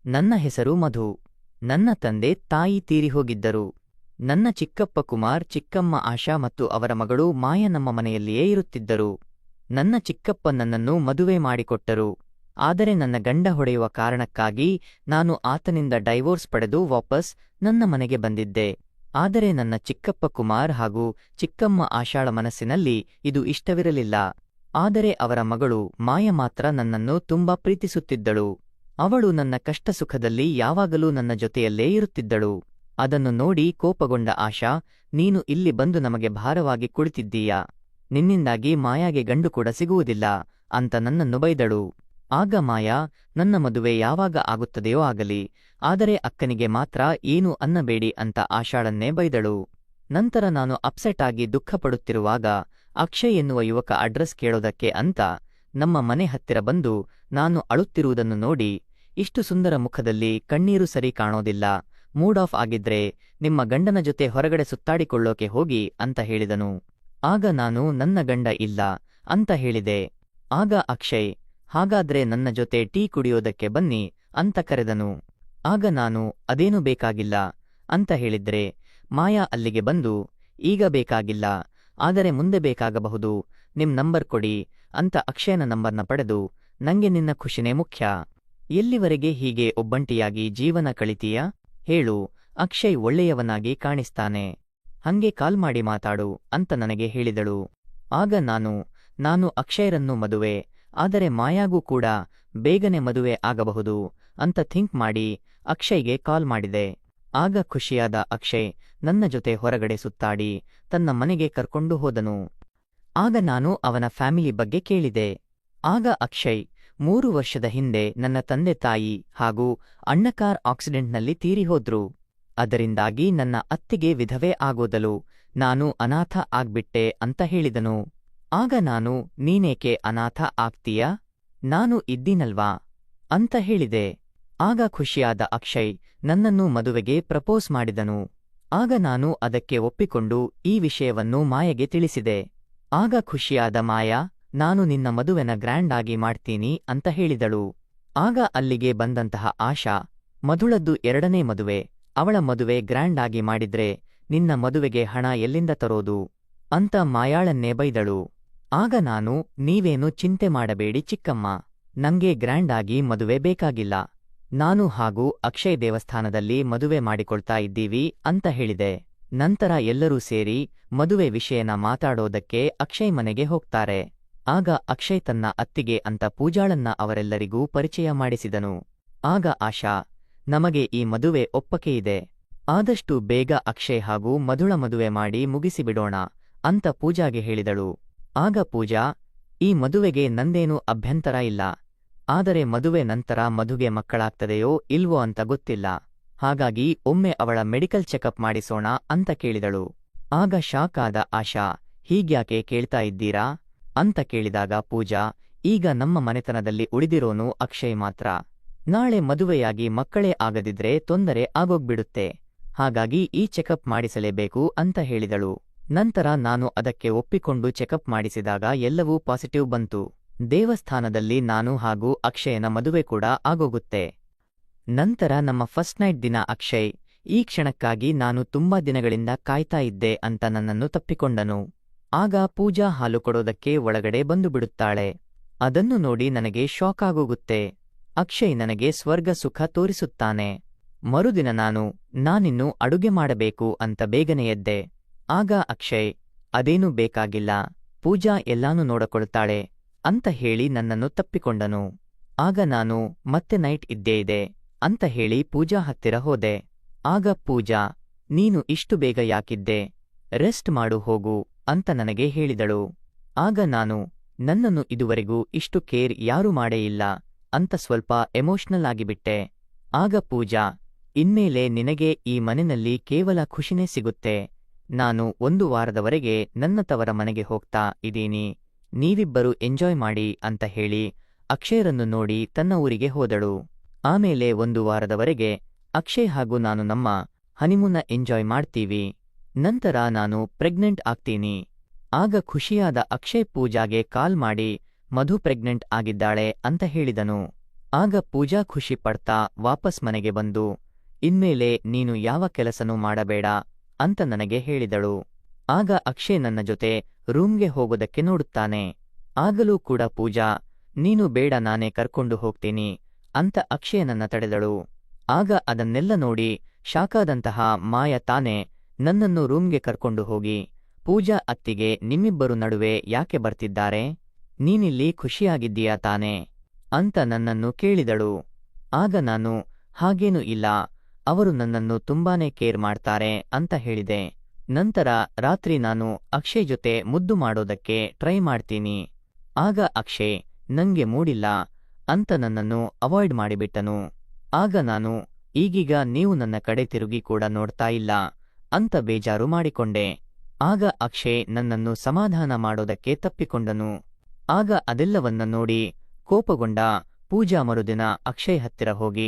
ನನ್ನ ಹೆಸರು ಮಧು. ನನ್ನ ತಂದೆ ತಾಯಿ ತೀರಿಹೋಗಿದ್ದರು. ನನ್ನ ಚಿಕ್ಕಪ್ಪ ಕುಮಾರ್, ಚಿಕ್ಕಮ್ಮ ಆಶಾ ಮತ್ತು ಅವರ ಮಗಳು ಮಾಯ ನಮ್ಮ ಮನೆಯಲ್ಲಿಯೇ ಇರುತ್ತಿದ್ದರು. ನನ್ನ ಚಿಕ್ಕಪ್ಪ ನನ್ನನ್ನು ಮದುವೆ ಮಾಡಿಕೊಟ್ಟರು. ಆದರೆ ನನ್ನ ಗಂಡ ಹೊಡೆಯುವ ಕಾರಣಕ್ಕಾಗಿ ನಾನು ಆತನಿಂದ ಡೈವೋರ್ಸ್ ಪಡೆದು ವಾಪಸ್ ನನ್ನ ಮನೆಗೆ ಬಂದಿದ್ದೆ. ಆದರೆ ನನ್ನ ಚಿಕ್ಕಪ್ಪ ಕುಮಾರ್ ಹಾಗೂ ಚಿಕ್ಕಮ್ಮ ಆಶಾಳ ಮನಸ್ಸಿನಲ್ಲಿ ಇದು ಇಷ್ಟವಿರಲಿಲ್ಲ. ಆದರೆ ಅವರ ಮಗಳು ಮಾಯ ಮಾತ್ರ ನನ್ನನ್ನು ತುಂಬಾ ಪ್ರೀತಿಸುತ್ತಿದ್ದಳು. ಅವಳು ನನ್ನ ಕಷ್ಟ ಸುಖದಲ್ಲಿ ಯಾವಾಗಲೂ ನನ್ನ ಜೊತೆಯಲ್ಲೇ ಇರುತ್ತಿದ್ದಳು. ಅದನ್ನು ನೋಡಿ ಕೋಪಗೊಂಡ ಆಶಾ, ನೀನು ಇಲ್ಲಿ ಬಂದು ನಮಗೆ ಭಾರವಾಗಿ ಕುಳಿತಿದ್ದೀಯಾ? ನಿನ್ನಿಂದಾಗಿ ಮಾಯಾಗೆ ಗಂಡು ಕೂಡ ಸಿಗುವುದಿಲ್ಲ ಅಂತ ನನ್ನನ್ನು ಬೈದಳು. ಆಗ ಮಾಯಾ, ನನ್ನ ಮದುವೆ ಯಾವಾಗ ಆಗುತ್ತದೆಯೋ ಆಗಲಿ, ಆದರೆ ಅಕ್ಕನಿಗೆ ಮಾತ್ರ ಏನೂ ಅನ್ನಬೇಡಿ ಅಂತ ಆಶಾಳನ್ನೇ ಬೈದಳು. ನಂತರ ನಾನು ಅಪ್ಸೆಟ್ ಆಗಿ ದುಃಖಪಡುತ್ತಿರುವಾಗ ಅಕ್ಷಯ್ ಎನ್ನುವ ಯುವಕ ಅಡ್ರೆಸ್ ಕೇಳೋದಕ್ಕೆ ಅಂತ ನಮ್ಮ ಮನೆ ಹತ್ತಿರ ಬಂದು ನಾನು ಅಳುತ್ತಿರುವುದನ್ನು ನೋಡಿ, ಇಷ್ಟು ಸುಂದರ ಮುಖದಲ್ಲಿ ಕಣ್ಣೀರು ಸರಿ ಕಾಣೋದಿಲ್ಲ, ಮೂಡ್ ಆಫ್ ಆಗಿದ್ರೆ ನಿಮ್ಮ ಗಂಡನ ಜೊತೆ ಹೊರಗಡೆ ಸುತ್ತಾಡಿಕೊಳ್ಳೋಕೆ ಹೋಗಿ ಅಂತ ಹೇಳಿದನು. ಆಗ ನಾನು ನನ್ನ ಗಂಡ ಇಲ್ಲ ಅಂತ ಹೇಳಿದೆ. ಆಗ ಅಕ್ಷಯ್, ಹಾಗಾದ್ರೆ ನನ್ನ ಜೊತೆ ಟೀ ಕುಡಿಯೋದಕ್ಕೆ ಬನ್ನಿ ಅಂತ ಕರೆದನು. ಆಗ ನಾನು ಅದೇನೂ ಬೇಕಾಗಿಲ್ಲ ಅಂತ ಹೇಳಿದ್ರೆ ಮಾಯಾ ಅಲ್ಲಿಗೆ ಬಂದು, ಈಗ ಬೇಕಾಗಿಲ್ಲ, ಆದರೆ ಮುಂದೆ ಬೇಕಾಗಬಹುದು, ನಿಮ್ ನಂಬರ್ ಕೊಡಿ ಅಂತ ಅಕ್ಷಯನ ನಂಬರ್ನ ಪಡೆದು, ನಂಗೆ ನಿನ್ನ ಖುಷಿನೇ ಮುಖ್ಯ, ಎಲ್ಲಿವರೆಗೆ ಹೀಗೆ ಒಬ್ಬಂಟಿಯಾಗಿ ಜೀವನ ಕಳಿತೀಯಾ ಹೇಳು, ಅಕ್ಷಯ್ ಒಳ್ಳೆಯವನಾಗಿ ಕಾಣಿಸ್ತಾನೆ, ಹಂಗೆ ಕಾಲ್ ಮಾಡಿ ಮಾತಾಡು ಅಂತ ನನಗೆ ಹೇಳಿದಳು. ಆಗ ನಾನು ಅಕ್ಷಯ್ರನ್ನು ಮದುವೆ ಆದರೆ ಮಾಯಾಗೂ ಕೂಡ ಬೇಗನೆ ಮದುವೆ ಆಗಬಹುದು ಅಂತ ಥಿಂಕ್ ಮಾಡಿ ಅಕ್ಷಯ್ಗೆ ಕಾಲ್ ಮಾಡಿದೆ. ಆಗ ಖುಷಿಯಾದ ಅಕ್ಷಯ್ ನನ್ನ ಜೊತೆ ಹೊರಗಡೆ ಸುತ್ತಾಡಿ ತನ್ನ ಮನೆಗೆ ಕರ್ಕೊಂಡು ಹೋದನು. ಆಗ ನಾನು ಅವನ ಫ್ಯಾಮಿಲಿ ಬಗ್ಗೆ ಕೇಳಿದೆ. ಆಗ ಅಕ್ಷಯ್, 3 ವರ್ಷದ ಹಿಂದೆ ನನ್ನ ತಂದೆ ತಾಯಿ ಹಾಗೂ ಅಣ್ಣ ಕಾರ್ ಆಕ್ಸಿಡೆಂಟ್ನಲ್ಲಿ ತೀರಿಹೋದ್ರು. ಅದರಿಂದಾಗಿ ನನ್ನ ಅತ್ತಿಗೆ ವಿಧವೆ ಆಗೋದಲು, ನಾನು ಅನಾಥ ಆಗ್ಬಿಟ್ಟೆ ಅಂತ ಹೇಳಿದನು. ಆಗ ನಾನು, ನೀನೇಕೆ ಅನಾಥ ಆಗ್ತೀಯಾ, ನಾನು ಇದ್ದೀನಲ್ವಾ ಅಂತ ಹೇಳಿದೆ. ಆಗ ಖುಷಿಯಾದ ಅಕ್ಷಯ್ ನನ್ನನ್ನು ಮದುವೆಗೆ ಪ್ರಪೋಸ್ ಮಾಡಿದನು. ಆಗ ನಾನು ಅದಕ್ಕೆ ಒಪ್ಪಿಕೊಂಡು ಈ ವಿಷಯವನ್ನು ಮಾಯೆಗೆ ತಿಳಿಸಿದೆ. ಆಗ ಖುಷಿಯಾದ ಮಾಯಾ, ನಾನು ನಿನ್ನ ಮದುವೆನ ಗ್ರ್ಯಾಂಡ್ ಆಗಿ ಮಾಡ್ತೀನಿ ಅಂತ ಹೇಳಿದಳು. ಆಗ ಅಲ್ಲಿಗೆ ಬಂದಂತಹ ಆಶಾ, ಮಧುಳದ್ದು 2ನೇ ಮದುವೆ, ಅವಳ ಮದುವೆ ಗ್ರ್ಯಾಂಡ್ ಆಗಿ ಮಾಡಿದ್ರೆ ನಿನ್ನ ಮದುವೆಗೆ ಹಣ ಎಲ್ಲಿಂದ ತರೋದು ಅಂತ ಮಾಯಾಳನ್ನೇ ಬೈದಳು. ಆಗ ನಾನು, ನೀವೇನು ಚಿಂತೆ ಮಾಡಬೇಡಿ ಚಿಕ್ಕಮ್ಮ, ನಂಗೆ ಗ್ರ್ಯಾಂಡ್ ಆಗಿ ಮದುವೆ ಬೇಕಾಗಿಲ್ಲ, ನಾನು ಹಾಗೂ ಅಕ್ಷಯ್ ದೇವಸ್ಥಾನದಲ್ಲಿ ಮದುವೆ ಮಾಡಿಕೊಳ್ತಾ ಇದ್ದೀವಿ ಅಂತ ಹೇಳಿದೆ. ನಂತರ ಎಲ್ಲರೂ ಸೇರಿ ಮದುವೆ ವಿಷಯನ ಮಾತಾಡೋದಕ್ಕೆ ಅಕ್ಷಯ್ ಮನೆಗೆ ಹೋಗ್ತಾರೆ. ಆಗ ಅಕ್ಷಯ್ ತನ್ನ ಅತ್ತಿಗೆ ಅಂತ ಪೂಜಾಳನ್ನ ಅವರೆಲ್ಲರಿಗೂ ಪರಿಚಯ ಮಾಡಿಸಿದನು. ಆಗ ಆಶಾ, ನಮಗೆ ಈ ಮದುವೆ ಒಪ್ಪಕೆಯಿದೆ, ಆದಷ್ಟು ಬೇಗ ಅಕ್ಷಯ್ ಹಾಗೂ ಮಧುಳ ಮದುವೆ ಮಾಡಿ ಮುಗಿಸಿಬಿಡೋಣ ಅಂತ ಪೂಜಾಗೆ ಹೇಳಿದಳು. ಆಗ ಪೂಜಾ, ಈ ಮದುವೆಗೆ ನಂದೇನೂ ಅಭ್ಯಂತರ ಇಲ್ಲ, ಆದರೆ ಮದುವೆ ನಂತರ ಮಧುಗೆ ಮಕ್ಕಳಾಗ್ತದೆಯೋ ಇಲ್ವೋ ಅಂತ ಗೊತ್ತಿಲ್ಲ, ಹಾಗಾಗಿ ಒಮ್ಮೆ ಅವಳ ಮೆಡಿಕಲ್ ಚೆಕಪ್ ಮಾಡಿಸೋಣ ಅಂತ ಕೇಳಿದಳು. ಆಗ ಶಾಕ್ ಆದ ಆಶಾ, ಹೀಗ್ಯಾಕೆ ಕೇಳ್ತಾ ಇದ್ದೀರಾ ಅಂತ ಕೇಳಿದಾಗ ಪೂಜಾ, ಈಗ ನಮ್ಮ ಮನೆತನದಲ್ಲಿ ಉಳಿದಿರೋನು ಅಕ್ಷಯ್ ಮಾತ್ರ, ನಾಳೆ ಮದುವೆಯಾಗಿ ಮಕ್ಕಳೇ ಆಗದಿದ್ರೆ ತೊಂದರೆ ಆಗೋಗ್ಬಿಡುತ್ತೆ, ಹಾಗಾಗಿ ಈ ಚೆಕಪ್ ಮಾಡಿಸಲೇಬೇಕು ಅಂತ ಹೇಳಿದಳು. ನಂತರ ನಾನು ಅದಕ್ಕೆ ಒಪ್ಪಿಕೊಂಡು ಚೆಕಪ್ ಮಾಡಿಸಿದಾಗ ಎಲ್ಲವೂ ಪಾಸಿಟಿವ್ ಬಂತು. ದೇವಸ್ಥಾನದಲ್ಲಿ ನಾನು ಹಾಗೂ ಅಕ್ಷಯನ ಮದುವೆ ಕೂಡ ಆಗೋಗುತ್ತೆ. ನಂತರ ನಮ್ಮ ಫಸ್ಟ್ ನೈಟ್ ದಿನ ಅಕ್ಷಯ್, ಈ ಕ್ಷಣಕ್ಕಾಗಿ ನಾನು ತುಂಬಾ ದಿನಗಳಿಂದ ಕಾಯ್ತಾ ಇದ್ದೆ ಅಂತ ನನ್ನನ್ನು ತಪ್ಪಿಕೊಂಡನು. ಆಗ ಪೂಜಾ ಹಾಲು ಕೊಡೋದಕ್ಕೆ ಒಳಗಡೆ ಬಂದು ಬಿಡುತ್ತಾಳೆ. ಅದನ್ನು ನೋಡಿ ನನಗೆ ಶಾಕ್ ಆಗೋಗುತ್ತೆ. ಅಕ್ಷಯ್ ನನಗೆ ಸ್ವರ್ಗ ಸುಖ ತೋರಿಸುತ್ತಾನೆ. ಮರುದಿನ ನಾನಿನ್ನು ಅಡುಗೆ ಮಾಡಬೇಕು ಅಂತ ಬೇಗನೆ ಎದ್ದೆ. ಆಗ ಅಕ್ಷಯ್, ಅದೇನೂ ಬೇಕಾಗಿಲ್ಲ, ಪೂಜಾ ಎಲ್ಲಾನು ನೋಡಿಕೊಳ್ತಾಳೆ ಅಂತ ಹೇಳಿ ನನ್ನನ್ನು ತಪ್ಪಿಕೊಂಡನು. ಆಗ ನಾನು, ಮತ್ತೆ ನೈಟ್ ಇದ್ದೇ ಇದೆ ಅಂತ ಹೇಳಿ ಪೂಜಾ ಹತ್ತಿರ ಹೋದೆ. ಆಗ ಪೂಜಾ, ನೀನು ಇಷ್ಟು ಬೇಗ ಯಾಕಿದ್ದೆ, ರೆಸ್ಟ್ ಮಾಡು ಹೋಗು ಅಂತ ನನಗೆ ಹೇಳಿದಳು. ಆಗ ನಾನು, ನನ್ನನ್ನು ಇದುವರೆಗೂ ಇಷ್ಟು ಕೇರ್ ಯಾರೂ ಮಾಡೇ ಇಲ್ಲ ಅಂತ ಸ್ವಲ್ಪ ಎಮೋಷನಲ್ ಆಗಿಬಿಟ್ಟೆ. ಆಗ ಪೂಜಾ, ಇನ್ಮೇಲೆ ನಿನಗೆ ಈ ಮನೆಯಲ್ಲಿ ಕೇವಲ ಖುಷಿನೇ ಸಿಗುತ್ತೆ, ನಾನು 1 ವಾರದವರೆಗೆ ನನ್ನ ತವರ ಮನೆಗೆ ಹೋಗ್ತಾ ಇದೀನಿ, ನೀವಿಬ್ಬರು ಎಂಜಾಯ್ ಮಾಡಿ ಅಂತ ಹೇಳಿ ಅಕ್ಷಯ್ರನ್ನು ನೋಡಿ ತನ್ನ ಊರಿಗೆ ಹೋದಳು. ಆಮೇಲೆ 1 ವಾರದವರೆಗೆ ಅಕ್ಷಯ್ ಹಾಗೂ ನಾನು ನಮ್ಮ ಹನಿಮೂನ್ನ ಎಂಜಾಯ್ ಮಾಡ್ತೀವಿ. ನಂತರ ನಾನು ಪ್ರೆಗ್ನೆಂಟ್ ಆಗ್ತೀನಿ. ಆಗ ಖುಷಿಯಾದ ಅಕ್ಷಯ್ ಪೂಜಾಗೆ ಕಾಲ್ ಮಾಡಿ ಮಧು ಪ್ರೆಗ್ನೆಂಟ್ ಆಗಿದ್ದಾಳೆ ಅಂತ ಹೇಳಿದನು. ಆಗ ಪೂಜಾ ಖುಷಿ ಪಡ್ತಾ ವಾಪಸ್ ಮನೆಗೆ ಬಂದು ಇನ್ಮೇಲೆ ನೀನು ಯಾವ ಕೆಲಸನೂ ಮಾಡಬೇಡ ಅಂತ ನನಗೆ ಹೇಳಿದಳು. ಆಗ ಅಕ್ಷಯ್ ನನ್ನ ಜೊತೆ ರೂಮ್ಗೆ ಹೋಗೋದಕ್ಕೆ ನೋಡುತ್ತಾನೆ. ಆಗಲೂ ಕೂಡ ಪೂಜಾ ನೀನು ಬೇಡ ನಾನೇ ಕರ್ಕೊಂಡು ಹೋಗ್ತೀನಿ ಅಂತ ಅಕ್ಷಯನನ್ನ ತಡೆದಳು. ಆಗ ಅದನ್ನೆಲ್ಲ ನೋಡಿ ಶಾಕಾದಂತಹ ಮಾಯ ತಾನೇ ನನ್ನನ್ನು ರೂಮ್ಗೆ ಕರ್ಕೊಂಡು ಹೋಗಿ ಪೂಜಾ ಅತ್ತಿಗೆ ನಿಮ್ಮಿಬ್ಬರು ನಡುವೆ ಯಾಕೆ ಬರ್ತಿದ್ದಾರೆ, ನೀನಿಲ್ಲಿ ಖುಷಿಯಾಗಿದ್ದೀಯಾ ತಾನೇ ಅಂತ ನನ್ನನ್ನು ಕೇಳಿದಳು. ಆಗ ನಾನು ಹಾಗೇನೂ ಇಲ್ಲ, ಅವರು ನನ್ನನ್ನು ತುಂಬಾನೇ ಕೇರ್ ಮಾಡ್ತಾರೆ ಅಂತ ಹೇಳಿದೆ. ನಂತರ ರಾತ್ರಿ ನಾನು ಅಕ್ಷಯ್ ಜೊತೆ ಮುದ್ದು ಮಾಡೋದಕ್ಕೆ ಟ್ರೈ ಮಾಡ್ತೀನಿ. ಆಗ ಅಕ್ಷಯ್ ನಂಗೆ ಮೂಡಿಲ್ಲ ಅಂತ ನನ್ನನ್ನು ಅವಾಯ್ಡ್ ಮಾಡಿಬಿಟ್ಟನು. ಆಗ ನಾನು ಈಗೀಗ ನೀವು ನನ್ನ ಕಡೆ ತಿರುಗಿ ಕೂಡ ನೋಡ್ತಾ ಇಲ್ಲ ಅಂತ ಬೇಜಾರು ಮಾಡಿಕೊಂಡೆ. ಆಗ ಅಕ್ಷಯ್ ನನ್ನನ್ನು ಸಮಾಧಾನ ಮಾಡೋದಕ್ಕೆ ತಪ್ಪಿಕೊಂಡನು. ಆಗ ಅದೆಲ್ಲವನ್ನ ನೋಡಿ ಕೋಪಗೊಂಡ ಪೂಜಾ ಮರುದಿನ ಅಕ್ಷಯ್ ಹತ್ತಿರ ಹೋಗಿ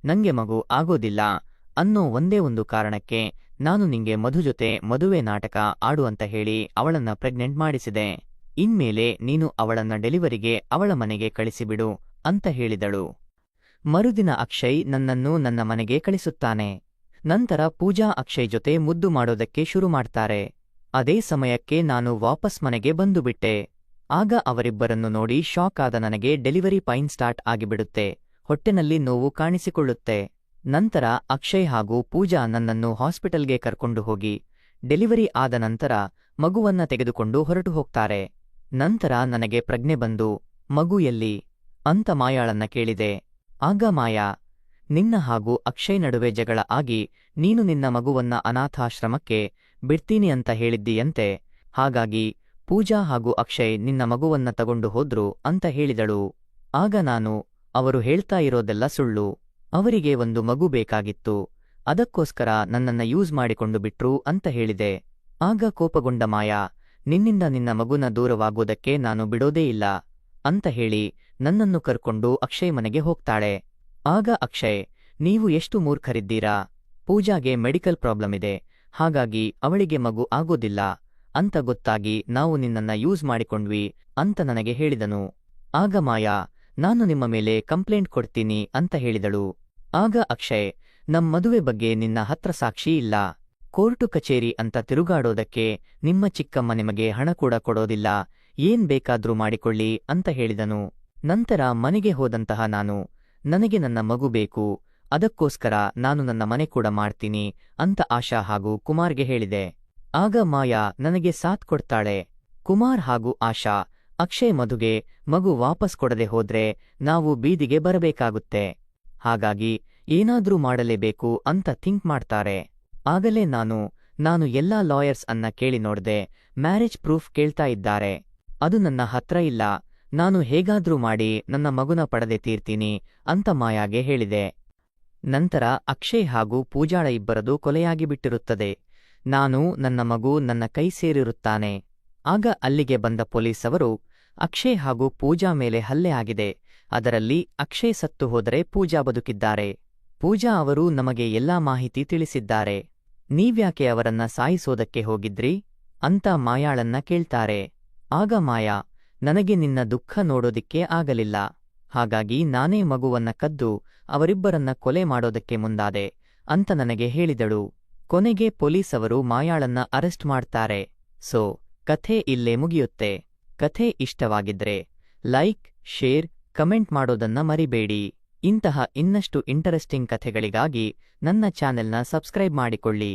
ನಂಗೆ ಮಗು ಆಗೋದಿಲ್ಲ ಅನ್ನೋ ಒಂದೇ ಒಂದು ಕಾರಣಕ್ಕೆ ನಾನು ನಿಂಗೆ ಮಧು ಜೊತೆ ಮದುವೆ ನಾಟಕ ಆಡು ಅಂತ ಹೇಳಿ ಅವಳನ್ನ ಪ್ರೆಗ್ನೆಂಟ್ ಮಾಡಿಸಿದೆ. ಇನ್ಮೇಲೆ ನೀನು ಅವಳನ್ನ ಡೆಲಿವರಿಗೆ ಅವಳ ಮನೆಗೆ ಕಳಿಸಿಬಿಡು ಅಂತ ಹೇಳಿದಳು. ಮರುದಿನ ಅಕ್ಷಯ್ ನನ್ನನ್ನು ನನ್ನ ಮನೆಗೆ ಕಳಿಸುತ್ತಾನೆ. ನಂತರ ಪೂಜಾ ಅಕ್ಷಯ್ ಜೊತೆ ಮುದ್ದು ಮಾಡೋದಕ್ಕೆ ಶುರು ಮಾಡ್ತಾರೆ. ಅದೇ ಸಮಯಕ್ಕೆ ನಾನು ವಾಪಸ್ ಮನೆಗೆ ಬಂದುಬಿಟ್ಟೆ. ಆಗ ಅವರಿಬ್ಬರನ್ನು ನೋಡಿ ಶಾಕ್ ಆದ ನನಗೆ ಡೆಲಿವರಿ ಪೈನ್ ಸ್ಟಾರ್ಟ್ ಆಗಿಬಿಡುತ್ತೆ. ಹೊಟ್ಟೆನಲ್ಲಿ ನೋವು ಕಾಣಿಸಿಕೊಳ್ಳುತ್ತೆ. ನಂತರ ಅಕ್ಷಯ್ ಹಾಗೂ ಪೂಜಾ ನನ್ನನ್ನು ಹಾಸ್ಪಿಟಲ್ಗೆ ಕರ್ಕೊಂಡು ಹೋಗಿ ಡೆಲಿವರಿ ಆದ ನಂತರ ಮಗುವನ್ನ ತೆಗೆದುಕೊಂಡು ಹೊರಟು ಹೋಗ್ತಾರೆ. ನಂತರ ನನಗೆ ಪ್ರಜ್ಞೆ ಬಂದು ಮಗು ಎಲ್ಲಿ ಅಂತ ಮಾಯಾಳನ್ನ ಕೇಳಿದೆ. ಆಗ ಮಾಯಾ ನಿನ್ನ ಹಾಗೂ ಅಕ್ಷಯ್ ನಡುವೆ ಜಗಳ ಆಗಿ ನೀನು ನಿನ್ನ ಮಗುವನ್ನ ಅನಾಥಾಶ್ರಮಕ್ಕೆ ಬಿಡ್ತೀನಿ ಅಂತ ಹೇಳಿದ್ದೀಯಂತೆ, ಹಾಗಾಗಿ ಪೂಜಾ ಹಾಗೂ ಅಕ್ಷಯ್ ನಿನ್ನ ಮಗುವನ್ನ ತಗೊಂಡು ಹೋದ್ರು ಅಂತ ಹೇಳಿದಳು. ಆಗ ನಾನು ಅವರು ಹೇಳ್ತಾ ಇರೋದೆಲ್ಲ ಸುಳ್ಳು, ಅವರಿಗೆ ಒಂದು ಮಗು ಬೇಕಾಗಿತ್ತು, ಅದಕ್ಕೋಸ್ಕರ ನನ್ನನ್ನ ಯೂಸ್ ಮಾಡಿಕೊಂಡು ಬಿಟ್ರು ಅಂತ ಹೇಳಿದೆ. ಆಗ ಕೋಪಗೊಂಡ ಮಾಯಾ ನಿನ್ನಿಂದ ನಿನ್ನ ಮಗುನ ದೂರವಾಗೋದಕ್ಕೆ ನಾನು ಬಿಡೋದೇ ಇಲ್ಲ ಅಂತ ಹೇಳಿ ನನ್ನನ್ನು ಕರ್ಕೊಂಡು ಅಕ್ಷಯ್ ಮನೆಗೆ ಹೋಗ್ತಾಳೆ. ಆಗ ಅಕ್ಷಯ್ ನೀವು ಎಷ್ಟು ಮೂರ್ಖರಿದ್ದೀರಾ, ಪೂಜಾಗೆ ಮೆಡಿಕಲ್ ಪ್ರಾಬ್ಲಮ್ ಇದೆ, ಹಾಗಾಗಿ ಅವಳಿಗೆ ಮಗು ಆಗೋದಿಲ್ಲ ಅಂತ ಗೊತ್ತಾಗಿ ನಾವು ನಿನ್ನನ್ನ ಯೂಸ್ ಮಾಡಿಕೊಂಡ್ವಿ ಅಂತ ನನಗೆ ಹೇಳಿದನು. ಆಗ ಮಾಯಾ ನಾನು ನಿಮ್ಮ ಮೇಲೆ ಕಂಪ್ಲೇಂಟ್ ಕೊಡ್ತೀನಿ ಅಂತ ಹೇಳಿದಳು. ಆಗ ಅಕ್ಷಯ್ ನಮ್ ಮದುವೆ ಬಗ್ಗೆ ನಿನ್ನ ಹತ್ರ ಸಾಕ್ಷಿ ಇಲ್ಲ, ಕೋರ್ಟು ಕಚೇರಿ ಅಂತ ತಿರುಗಾಡೋದಕ್ಕೆ ನಿಮ್ಮ ಚಿಕ್ಕಮ್ಮ ನಿಮಗೆ ಹಣ ಕೂಡ ಕೊಡೋದಿಲ್ಲ, ಏನ್ ಬೇಕಾದ್ರೂ ಮಾಡಿಕೊಳ್ಳಿ ಅಂತ ಹೇಳಿದನು. ನಂತರ ಮನೆಗೆ ಹೋದಂತಹ ನಾನು ನನಗೆ ನನ್ನ ಮಗು ಬೇಕು, ಅದಕ್ಕೋಸ್ಕರ ನಾನು ನನ್ನ ಮನೆ ಕೂಡ ಮಾಡ್ತೀನಿ ಅಂತ ಆಶಾ ಹಾಗೂ ಕುಮಾರ್ಗೆ ಹೇಳಿದೆ. ಆಗ ಮಾಯಾ ನನಗೆ ಸಾಥ್ ಕೊಡ್ತಾಳೆ. ಕುಮಾರ್ ಹಾಗೂ ಆಶಾ ಅಕ್ಷಯ್ ಮಧುಗೆ ಮಗು ವಾಪಸ್ ಕೊಡದೆ ಹೋದ್ರೆ ನಾವು ಬೀದಿಗೆ ಬರಬೇಕಾಗುತ್ತೆ, ಹಾಗಾಗಿ ಏನಾದ್ರೂ ಮಾಡಲೇಬೇಕು ಅಂತ ಥಿಂಕ್ ಮಾಡ್ತಾರೆ. ಆಗಲೇ ನಾನು ಎಲ್ಲಾ ಲಾಯರ್ಸ್ ಅನ್ನ ಕೇಳಿ ನೋಡ್ದೆ, ಮ್ಯಾರೇಜ್ ಪ್ರೂಫ್ ಕೇಳ್ತಾ ಇದ್ದಾರೆ, ಅದು ನನ್ನ ಹತ್ರ ಇಲ್ಲ, ನಾನು ಹೇಗಾದ್ರೂ ಮಾಡಿ ನನ್ನ ಮಗುನ ಪಡೆದೆ ತೀರ್ತೀನಿ ಅಂತ ಮಾಯಾಗೆ ಹೇಳಿದೆ. ನಂತರ ಅಕ್ಷಯ್ ಹಾಗೂ ಪೂಜಾಳ ಇಬ್ಬರದು ಕೊಲೆಯಾಗಿ ಬಿಟ್ಟಿರುತ್ತದೆ. ನಾನು ನನ್ನ ಮಗು ನನ್ನ ಕೈ ಸೇರಿರುತ್ತಾನೆ. ಆಗ ಅಲ್ಲಿಗೆ ಬಂದ ಪೊಲೀಸವರು ಅಕ್ಷಯ್ ಹಾಗೂ ಪೂಜಾ ಮೇಲೆ ಹಲ್ಲೆ ಆಗಿದೆ, ಅದರಲ್ಲಿ ಅಕ್ಷಯ್ ಸತ್ತು ಹೋದರೆ ಪೂಜಾ ಬದುಕಿದ್ದಾರೆ, ಪೂಜಾ ಅವರು ನಮಗೆ ಎಲ್ಲಾ ಮಾಹಿತಿ ತಿಳಿಸಿದ್ದಾರೆ, ನೀವ್ಯಾಕೆ ಅವರನ್ನ ಸಾಯಿಸೋದಕ್ಕೆ ಹೋಗಿದ್ರಿ ಅಂತ ಮಾಯಾಳನ್ನ ಕೇಳ್ತಾರೆ. ಆಗ ಮಾಯಾ ನನಗೆ ನಿನ್ನ ದುಃಖ ನೋಡೋದಿಕ್ಕೆ ಆಗಲಿಲ್ಲ, ಹಾಗಾಗಿ ನಾನೇ ಮಗುವನ್ನ ಕದ್ದು ಅವರಿಬ್ಬರನ್ನ ಕೊಲೆ ಮಾಡೋದಕ್ಕೆ ಮುಂದಾದೆ ಅಂತ ನನಗೆ ಹೇಳಿದಳು. ಕೊನೆಗೆ ಪೊಲೀಸವರು ಮಾಯಾಳನ್ನ ಅರೆಸ್ಟ್ ಮಾಡ್ತಾರೆ. ಸೊ ಕಥೆ ಇಲ್ಲೇ ಮುಗಿಯುತ್ತೆ. ಕಥೆ ಇಷ್ಟವಾಗಿದ್ರೆ ಲೈಕ್, ಶೇರ್, ಕಮೆಂಟ್ ಮಾಡೋದನ್ನ ಮರಿಬೇಡಿ. ಇಂತಹ ಇನ್ನಷ್ಟು ಇಂಟರೆಸ್ಟಿಂಗ್ ಕಥೆಗಳಿಗಾಗಿ ನನ್ನ ಚಾನೆಲ್ನ ಸಬ್ಸ್ಕ್ರೈಬ್ ಮಾಡಿಕೊಳ್ಳಿ.